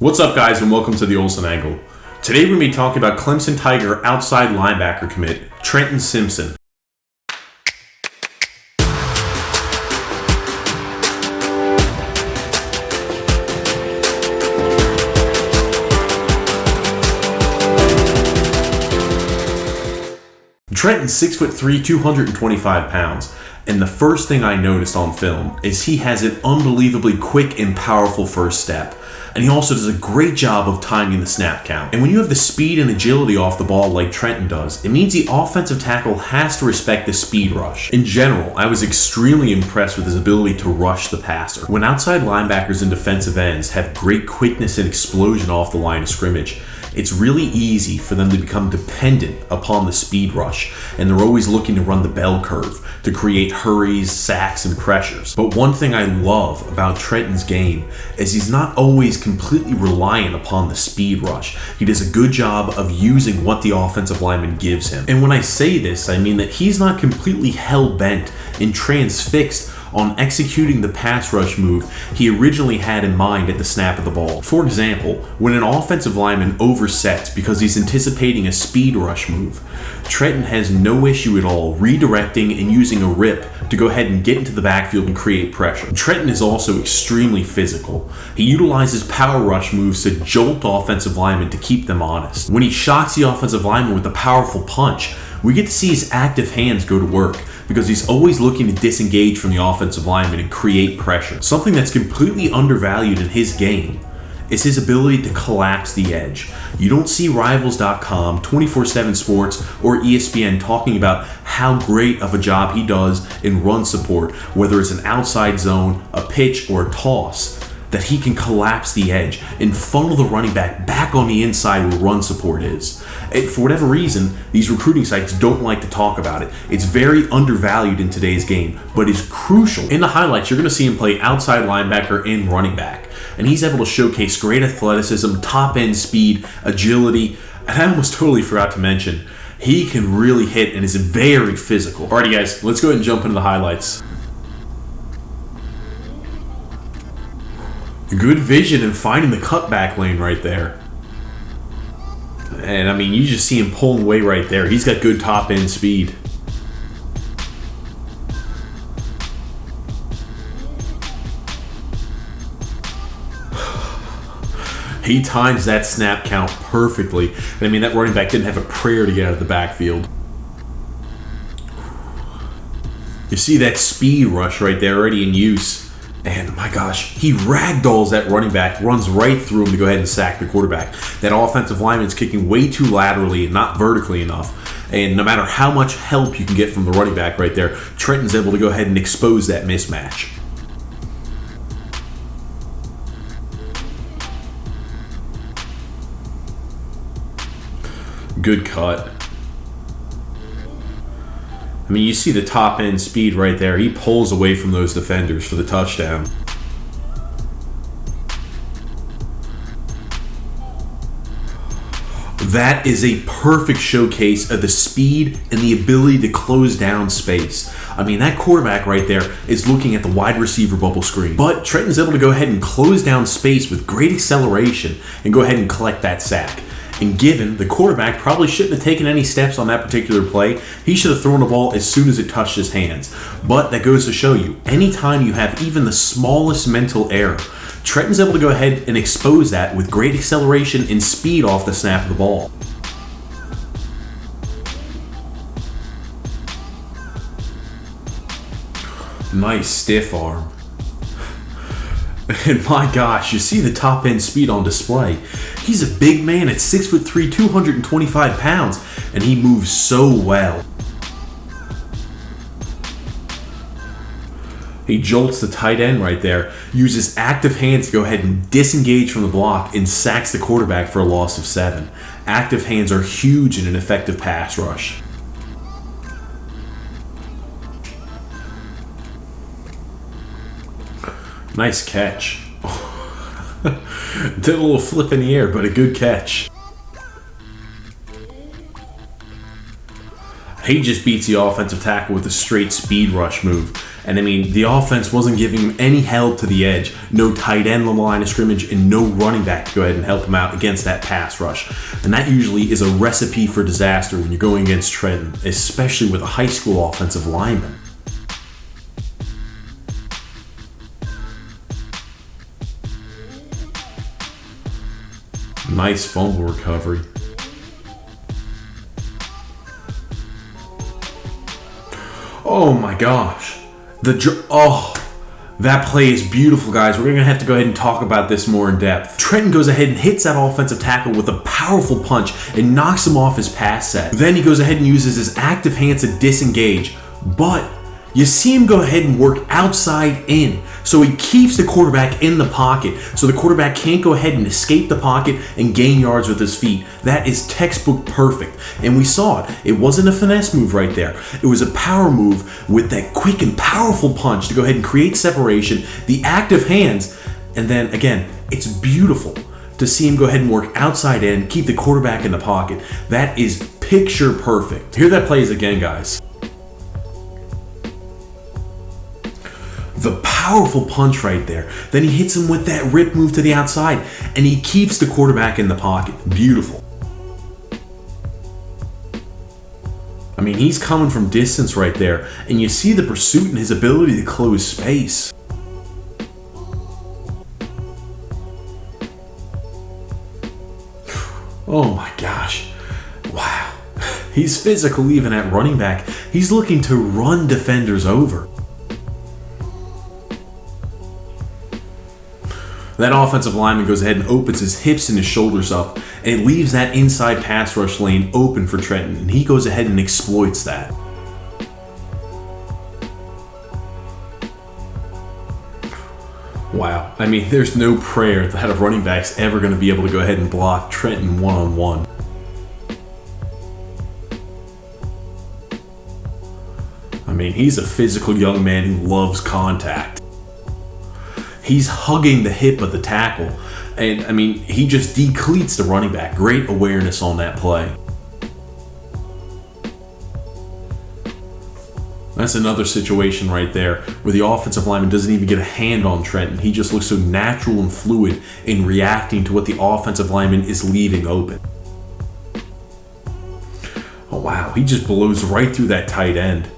What's up, guys, and welcome to the Olsen Angle. Today we're going to be talking about Clemson Tiger outside linebacker commit, Trenton Simpson. Trenton's 6'3", 225 pounds, and the first thing I noticed on film is he has an unbelievably quick and powerful first step. And he also does a great job of timing the snap count. And when you have the speed and agility off the ball like Trenton does, it means the offensive tackle has to respect the speed rush. In general, I was extremely impressed with his ability to rush the passer. When outside linebackers and defensive ends have great quickness and explosion off the line of scrimmage, it's really easy for them to become dependent upon the speed rush, and they're always looking to run the bell curve to create hurries, sacks, and pressures. But one thing I love about Trenton's game is he's not always completely reliant upon the speed rush. He does a good job of using what the offensive lineman gives him. And when I say this, I mean that he's not completely hell-bent and transfixed on executing the pass rush move he originally had in mind at the snap of the ball. For example, when an offensive lineman oversets because he's anticipating a speed rush move, Trenton has no issue at all redirecting and using a rip to go ahead and get into the backfield and create pressure. Trenton is also extremely physical. He utilizes power rush moves to jolt offensive linemen to keep them honest. When he shocks the offensive lineman with a powerful punch, we get to see his active hands go to work because he's always looking to disengage from the offensive lineman and create pressure. Something that's completely undervalued in his game is his ability to collapse the edge. You don't see Rivals.com, 24/7 Sports, or ESPN talking about how great of a job he does in run support, whether it's an outside zone, a pitch, or a toss, that he can collapse the edge and funnel the running back on the inside where run support is. For whatever reason, these recruiting sites don't like to talk about it. It's very undervalued in today's game, but is crucial. In the highlights, you're going to see him play outside linebacker and running back, and he's able to showcase great athleticism, top-end speed, agility, and I almost totally forgot to mention, he can really hit and is very physical. Alrighty, guys, let's go ahead and jump into the highlights. Good vision and finding the cutback lane right there. And I mean, you just see him pulling away right there. He's got good top end speed. He times that snap count perfectly. And I mean, that running back didn't have a prayer to get out of the backfield. You see that speed rush right there already in use. And my gosh, he ragdolls that running back, runs right through him to go ahead and sack the quarterback. That offensive lineman's kicking way too laterally and not vertically enough. And no matter how much help you can get from the running back right there, Trenton's able to go ahead and expose that mismatch. Good cut. I mean, you see the top end speed right there. He pulls away from those defenders for the touchdown. That is a perfect showcase of the speed and the ability to close down space. I mean, that quarterback right there is looking at the wide receiver bubble screen. But Trenton's able to go ahead and close down space with great acceleration and go ahead and collect that sack. And given the quarterback probably shouldn't have taken any steps on that particular play, he should have thrown the ball as soon as it touched his hands. But that goes to show you, anytime you have even the smallest mental error, Trenton's able to go ahead and expose that with great acceleration and speed off the snap of the ball. Nice stiff arm. And my gosh, you see the top end speed on display. He's a big man at 6'3", 225 pounds, and he moves so well. He jolts the tight end right there, uses active hands to go ahead and disengage from the block, and sacks the quarterback for a loss of 7. Active hands are huge in an effective pass rush. Nice catch. Did a little flip in the air, but a good catch. He just beats the offensive tackle with a straight speed rush move. And I mean, the offense wasn't giving him any help to the edge. No tight end on the line of scrimmage and no running back to go ahead and help him out against that pass rush. And that usually is a recipe for disaster when you're going against Trenton, especially with a high school offensive lineman. Nice fumble recovery. Oh my gosh. That play is beautiful, guys. We're going to have to go ahead and talk about this more in depth. Trenton goes ahead and hits that offensive tackle with a powerful punch and knocks him off his pass set. Then he goes ahead and uses his active hands to disengage, but you see him go ahead and work outside in. So he keeps the quarterback in the pocket so the quarterback can't go ahead and escape the pocket and gain yards with his feet. That is textbook perfect. And we saw it. It wasn't a finesse move right there. It was a power move with that quick and powerful punch to go ahead and create separation, the active hands, and then again, it's beautiful to see him go ahead and work outside in, keep the quarterback in the pocket. That is picture perfect. Here that plays again, guys. The powerful punch right there. Then he hits him with that rip move to the outside, and he keeps the quarterback in the pocket. Beautiful. I mean, he's coming from distance right there, and you see the pursuit and his ability to close space. Oh my gosh. Wow. He's physical even at running back. He's looking to run defenders over. That offensive lineman goes ahead and opens his hips and his shoulders up, and it leaves that inside pass rush lane open for Trenton, and he goes ahead and exploits that. Wow, I mean, there's no prayer that a running back's ever going to be able to go ahead and block Trenton one-on-one. I mean, he's a physical young man who loves contact. He's hugging the hip of the tackle, and I mean, he just decleats the running back. Great awareness on that play. That's another situation right there where the offensive lineman doesn't even get a hand on Trenton. He just looks so natural and fluid in reacting to what the offensive lineman is leaving open. Oh wow, he just blows right through that tight end.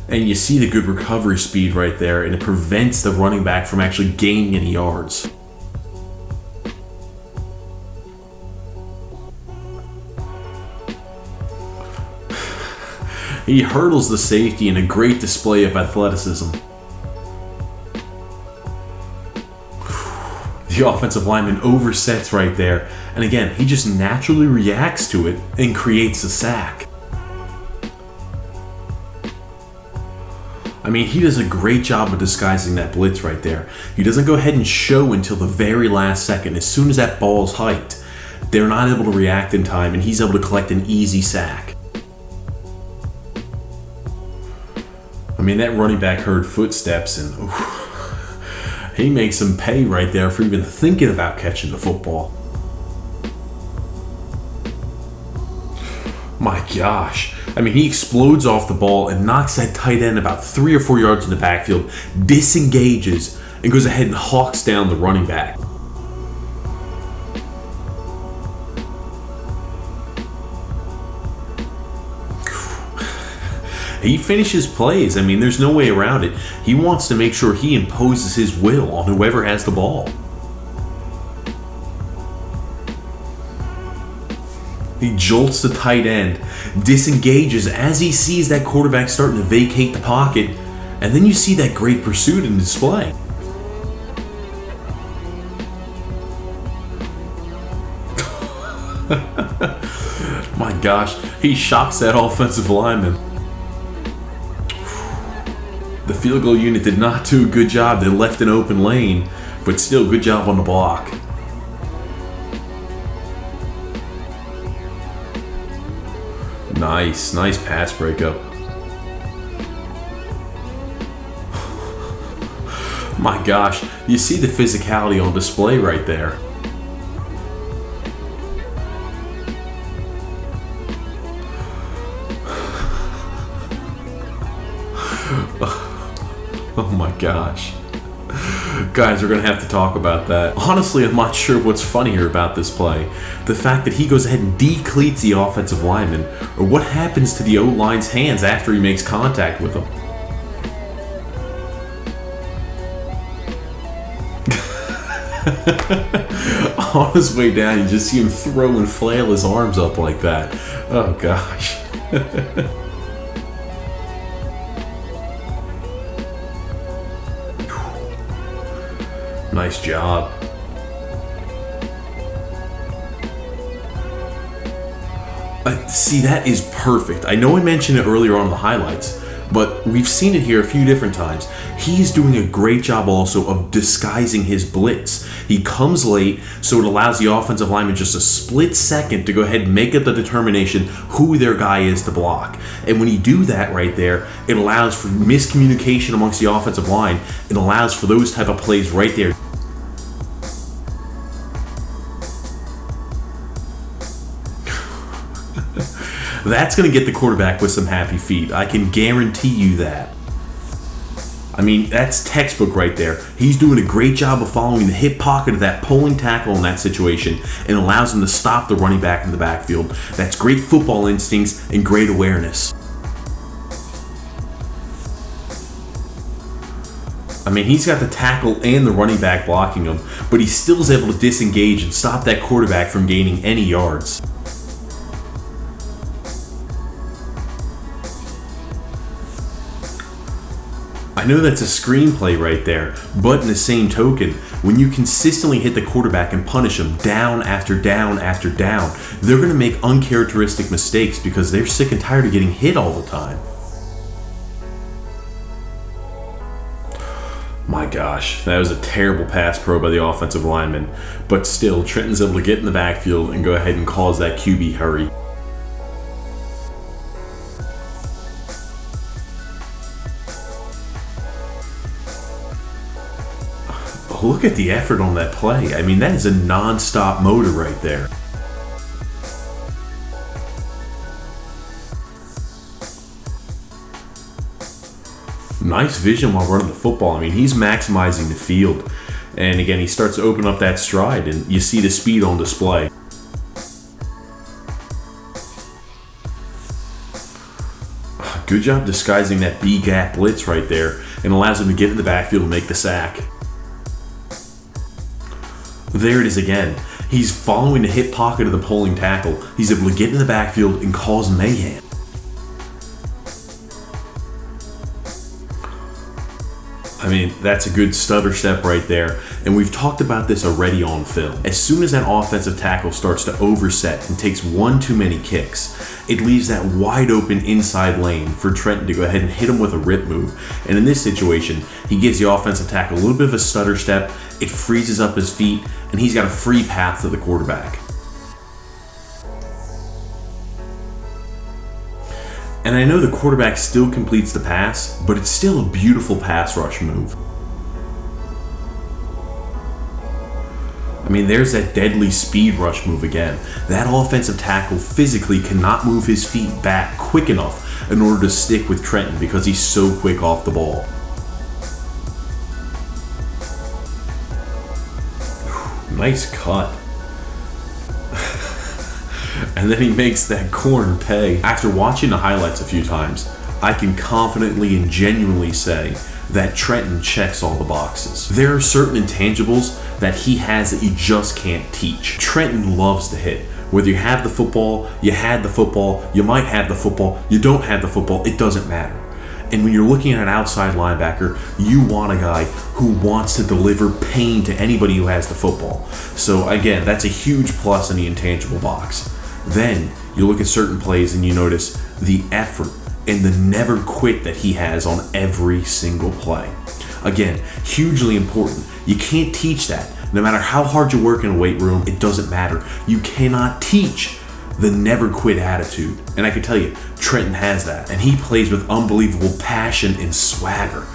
And you see the good recovery speed right there, and it prevents the running back from actually gaining any yards. He hurdles the safety in a great display of athleticism. The offensive lineman oversets right there, and again, he just naturally reacts to it and creates a sack. I mean, he does a great job of disguising that blitz right there. He doesn't go ahead and show until the very last second. As soon as that ball's hiked, they're not able to react in time, and he's able to collect an easy sack. I mean, that running back heard footsteps, and he makes him pay right there for even thinking about catching the football. My gosh. I mean, he explodes off the ball and knocks that tight end about 3 or 4 yards in the backfield, disengages, and goes ahead and hawks down the running back. He finishes plays. I mean, there's no way around it. He wants to make sure he imposes his will on whoever has the ball. He jolts the tight end, disengages as he sees that quarterback starting to vacate the pocket, and then you see that great pursuit and display. My gosh, he shocks that offensive lineman. The field goal unit did not do a good job. They left an open lane, but still good job on the block. Nice pass breakup. My gosh, you see the physicality on display right there. Oh gosh. Guys, we're going to have to talk about that. Honestly, I'm not sure what's funnier about this play. The fact that he goes ahead and decleats the offensive lineman, or what happens to the O-line's hands after he makes contact with him. On his way down, you just see him throw and flail his arms up like that. Oh, gosh. Nice job. See, that is perfect. I know I mentioned it earlier on in the highlights, but we've seen it here a few different times. He's doing a great job also of disguising his blitz. He comes late, so it allows the offensive lineman just a split second to go ahead and make up the determination who their guy is to block. And when you do that right there, it allows for miscommunication amongst the offensive line. It allows for those type of plays right there. That's going to get the quarterback with some happy feet. I can guarantee you that. I mean, that's textbook right there. He's doing a great job of following the hip pocket of that pulling tackle in that situation and allows him to stop the running back in the backfield. That's great football instincts and great awareness. I mean, he's got the tackle and the running back blocking him, but he still is able to disengage and stop that quarterback from gaining any yards. I know that's a screenplay right there, but in the same token, when you consistently hit the quarterback and punish them down after down after down, they're going to make uncharacteristic mistakes because they're sick and tired of getting hit all the time. My gosh, that was a terrible pass pro by the offensive lineman, but still, Trenton's able to get in the backfield and go ahead and cause that QB hurry. Look at the effort on that play. I mean, that is a non-stop motor right there. Nice vision while running the football. I mean, he's maximizing the field. And again, he starts to open up that stride, and you see the speed on display. Good job disguising that B-gap blitz right there, and allows him to get in the backfield and make the sack. There it is again. He's following the hip pocket of the pulling tackle. He's able to get in the backfield and cause mayhem. I mean, that's a good stutter step right there. And we've talked about this already on film. As soon as that offensive tackle starts to overset and takes one too many kicks, it leaves that wide open inside lane for Trenton to go ahead and hit him with a rip move. And in this situation, he gives the offensive tackle a little bit of a stutter step. It freezes up his feet, and he's got a free path to the quarterback. And I know the quarterback still completes the pass, but it's still a beautiful pass rush move. I mean, there's that deadly speed rush move again. That offensive tackle physically cannot move his feet back quick enough in order to stick with Trenton because he's so quick off the ball. Nice cut. And then he makes that corner pay. After watching the highlights a few times, I can confidently and genuinely say that Trenton checks all the boxes. There are certain intangibles that he has that you just can't teach. Trenton loves to hit. Whether you have the football, you had the football, you might have the football, you don't have the football, it doesn't matter. And when you're looking at an outside linebacker, you want a guy who wants to deliver pain to anybody who has the football. So again, that's a huge plus in the intangible box. Then you look at certain plays and you notice the effort and the never quit that he has on every single play. Again, hugely important. You can't teach that. No matter how hard you work in a weight room, it doesn't matter. You cannot teach the never quit attitude. And I can tell you, Trenton has that. And he plays with unbelievable passion and swagger.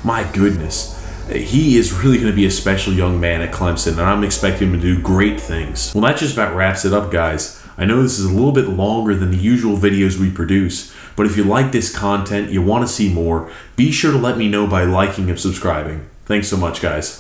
My goodness. He is really going to be a special young man at Clemson, and I'm expecting him to do great things. Well, that just about wraps it up, guys. I know this is a little bit longer than the usual videos we produce, But if you like this content, you want to see more, be sure to let me know by liking and subscribing. Thanks so much, guys.